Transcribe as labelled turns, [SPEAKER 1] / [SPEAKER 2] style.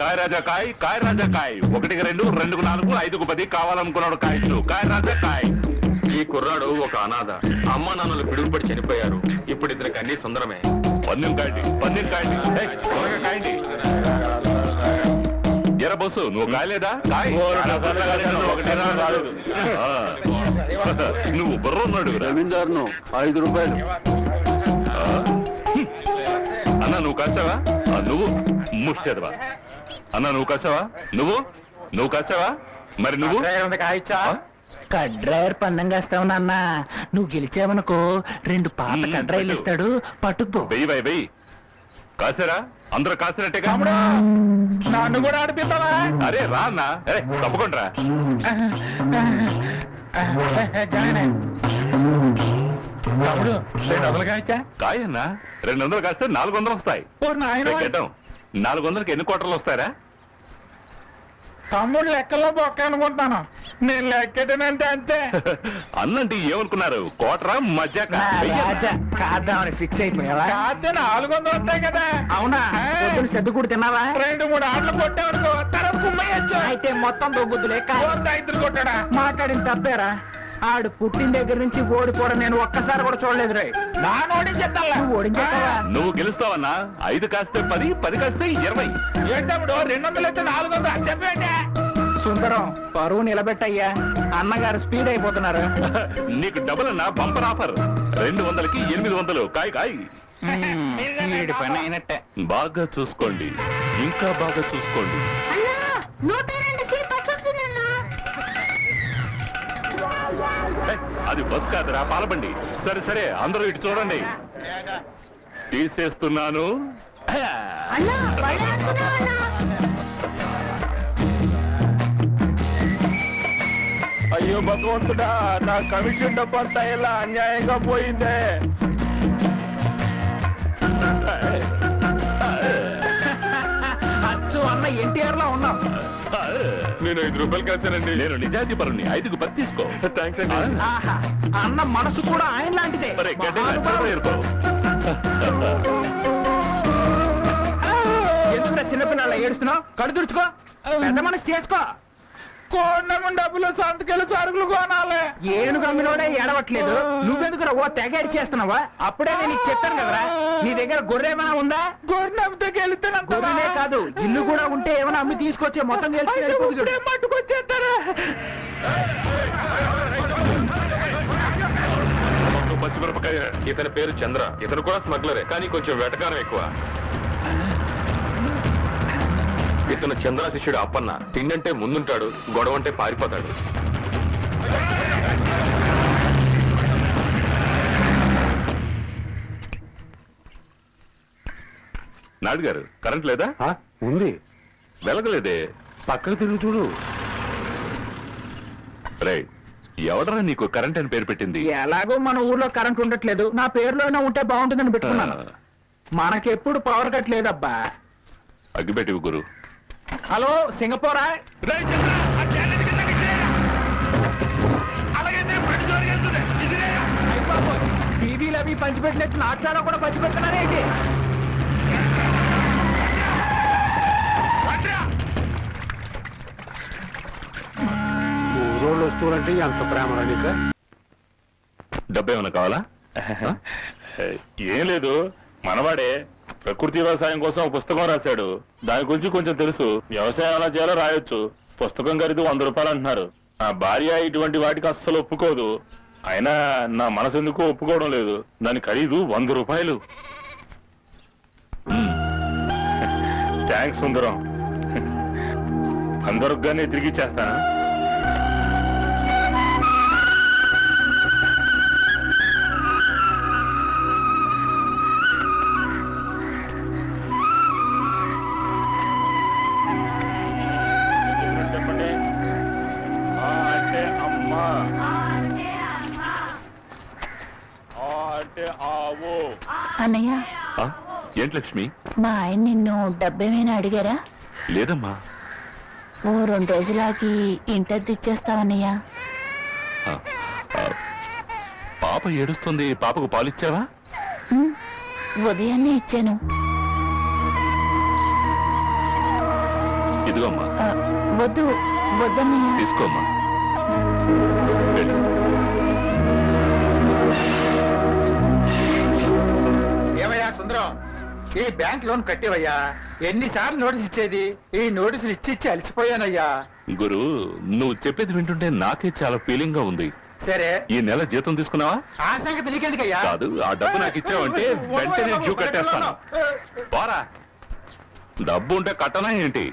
[SPEAKER 1] కాయ రాజా కాయ్, కాయ రాజా కాయ్. 1కి 2, 2కు 4, 5కు 10 కావాలనుకున్నాడు కాయలు. కాయ రాజా కాయ్.
[SPEAKER 2] ఈ కుర్రాడు ఒక అనాథ. అమ్మా నాన్నలు పిడుగుపడి చనిపోయారు. ఇప్పుడు ఇతనికి అన్ని సుందరమే.
[SPEAKER 1] పందెం కాయండి, పందెం కాయండి, త్వరగా కాయండి. ఎరా బస్సు నువ్వు కాయలేదా? నువ్వు బుర్ర ఉన్నాడు.
[SPEAKER 3] జమీందారును 5 రూపాయలు.
[SPEAKER 1] అన్నా నువ్వు కాసావా? నువ్వు ముష్టేదవా? అన్నా నువ్వు కాసావా? నువ్వు కాసావా? మరి నువ్వు
[SPEAKER 4] కాయచ్చా? కడ్రాయర్ పందెం కాస్తావు నాన్న. నువ్వు గెలిచావనుకో 2 పాత కడ్రాయిలు ఇస్తాడు, పట్టుకుపో.
[SPEAKER 1] వెయ్యి కాసారా? అందరూ కాసినట్టేగా.
[SPEAKER 4] నన్ను కూడా ఆడిపిస్తావా?
[SPEAKER 1] అరే రా అన్నా, అరే తప్పకుండా రా.
[SPEAKER 4] తమ్ముడు 200 కాయచ్చా?
[SPEAKER 1] కాయన్నా 200 కాస్తే 400 వస్తాయి. 400కి ఎన్ని కోటర్లు వస్తాయరా?
[SPEAKER 4] తమ్ముడు లెక్కలో బొక్క అనుకుంటాను. నేను లెక్కెట్టనంటే అంతే.
[SPEAKER 1] అన్నంటే ఏమనుకున్నారు? కోటరా మజ్జాక?
[SPEAKER 4] కాద్దామని ఫిక్స్ అయిపోయావా? కాదే 400 వస్తాయి కదా. అవునా? సెద్దు కూడా తిన్నావా? 2-3 ఆటలు కొట్టావనుకో తర్వాత కుమ్మయ్యచ్చు. అయితే మొత్తం దొబ్బుద్దులే. 5 కొట్టాడా? మాట్లాడిన తప్పేరా. ఆడు పుట్టిన దగ్గర నుంచి ఓడిపోవడం నేను ఒక్కసారి కూడా చూడలేదు. రే
[SPEAKER 1] నువ్వు గెలుస్తావన్నా. 5 కాస్తే 10, 10 కాస్తే 20.
[SPEAKER 4] ఏంటప్పుడు 200 అయితే 400 చెప్పేంటే. సుందరం పరువు నిలబెట్టయ్యా. అన్నగారు స్పీడ్ అయిపోతున్నారు.
[SPEAKER 1] నీకు డబుల్ అన్నా, బంపర్ ఆఫర్. 200కి 800. కాయ్
[SPEAKER 4] పని అయినట్టే.
[SPEAKER 1] బాగా చూసుకోండి, ఇంకా బాగా చూసుకోండి. అది బస్ కాదురా, పాలబండి. సరే అందరూ ఇటు చూడండి. తీసేస్తున్నాను.
[SPEAKER 4] అయ్యో భగవంతుడా, నా కమిషన్ డబ్బు అంతా ఇలా అన్యాయంగా పోయిందే. అచ్చు అన్న ఎన్టీఆర్ లో ఉన్నాం.
[SPEAKER 2] నేను 5 రూపాయలు కాశానండి.
[SPEAKER 1] నేను నిజాయితీ పరుని. 5కు 10 తీసుకో.
[SPEAKER 2] థ్యాంక్స్ అండి.
[SPEAKER 4] అన్న మనసు కూడా ఆయన లాంటిదే. ఎందుకు చిన్నపిల్లల ఏడుస్తున్నావు? కడు తుడుచుకో, పెద్ద మనసు చేసుకో. కోడినమ్మ డబ్బులు సంతకెళ్ళి సరుకులు కొనాలి. ఏను కమ్మినోడే ఏడవట్లేదు. నువ్వెందుకు ఓ తెగ చేస్తున్నావా? అప్పుడే నేను చెప్పాను కదరా. నీ దగ్గర గొర్రె ఏమైనా ఉందా? గొర్రెతో గెలుతున్నా. గొర్రెనే కాదు, ఇల్లు కూడా ఉంటే ఏమైనా అమ్మి తీసుకొచ్చే మొత్తం గెలిచి మట్టుకొచ్చేస్తారా?
[SPEAKER 2] పచ్చిమిరపకాయ. ఇతని పేరు చంద్ర. ఇతను కూడా స్మగ్లరే, కానీ కొంచెం వెటకారం ఎక్కువ. ఇతను చంద్ర శిష్యుడు అప్పన్న. తిండంటే ముందుంటాడు, గొడవ అంటే పారిపోతాడు.
[SPEAKER 1] నాయుడు గారు కరెంట్ లేదా?
[SPEAKER 3] ఉంది.
[SPEAKER 1] వెలగలేదే.
[SPEAKER 3] పక్కకు తిరిగి చూడు.
[SPEAKER 1] రే ఎవడరా నీకు కరెంట్ అని పేరు పెట్టింది?
[SPEAKER 4] ఎలాగో మన ఊర్లో కరెంట్ ఉండట్లేదు, నా పేరులోనే ఉంటే బాగుంటుందని పెట్టుకున్నాను. మనకెప్పుడు పవర్ కట్ లేదబ్బా.
[SPEAKER 1] అగ్గిపెట్టివి గురు.
[SPEAKER 4] హలో సింగపూరా? బీబీలు అవి పంచిపెట్టినట్టు నాటసారా కూడా పంచిపెడుతున్నారేంటి?
[SPEAKER 3] ఊరోళ్ళు వస్తువులంటే ఎంత ప్రేమ నీకు?
[SPEAKER 1] డబ్బు ఏమన్నా కావాలా?
[SPEAKER 5] ఏం లేదు, మనవాడే ప్రకృతి వ్యవసాయం కోసం పుస్తకం రాశాడు. దాని గురించి కొంచెం తెలుసు. వ్యవసాయం ఎలా చేయాలో రాయొచ్చు. పుస్తకం ఖరీదు 100 రూపాయలు అంటున్నారు. నా భార్య ఇటువంటి వాటికి అస్సలు ఒప్పుకోదు. అయినా నా మనసు ఎందుకు ఒప్పుకోవడం లేదు. దాని ఖరీదు 100 రూపాయలు. థ్యాంక్స్ సుందరం. అందరుగానే తిరిగి ఇచ్చేస్తానా?
[SPEAKER 6] అన్నయ్య,
[SPEAKER 1] ఏంటి లక్ష్మి?
[SPEAKER 6] మా ఆయన నిన్ను డబ్బేమైనా అడిగారా?
[SPEAKER 1] లేదమ్మా.
[SPEAKER 6] ఓ 2 రోజులాగి ఇంటద్ది ఇచ్చేస్తావన్నయ్య.
[SPEAKER 1] పాప ఏడుస్తుంది. పాపకు పాలిచ్చావా?
[SPEAKER 6] ఉదయాన్నే ఇచ్చాను.
[SPEAKER 1] ఇదిగోమ్మా.
[SPEAKER 6] వద్దు వద్దన్నయ్య.
[SPEAKER 1] తీసుకోమ్మా. వెళ్ళు.
[SPEAKER 4] ఏమయ్యా సుందరం, ఈ బ్యాంక్ లోన్ కట్టేవయ్యా. ఎన్నిసార్లు నోటీస్ ఇచ్చేది? ఈ నోటీసులు ఇచ్చి అలసిపోయానయ్యా.
[SPEAKER 1] గురు, నువ్వు చెప్పేది వింటుంటే నాకే చాలా ఫీలింగ్ గా ఉంది.
[SPEAKER 4] సరే,
[SPEAKER 1] ఈ నెల జీతం తీసుకున్నావా?
[SPEAKER 4] ఆ సంగతి నీకెందుకయ్యా?
[SPEAKER 1] కాదు, ఆ డబ్బు నాకు ఇచ్చావంటే వెంటనే డ్యూ కట్టేస్తాను. పోరా, డబ్బు ఉంటే కట్టనా ఏంటి?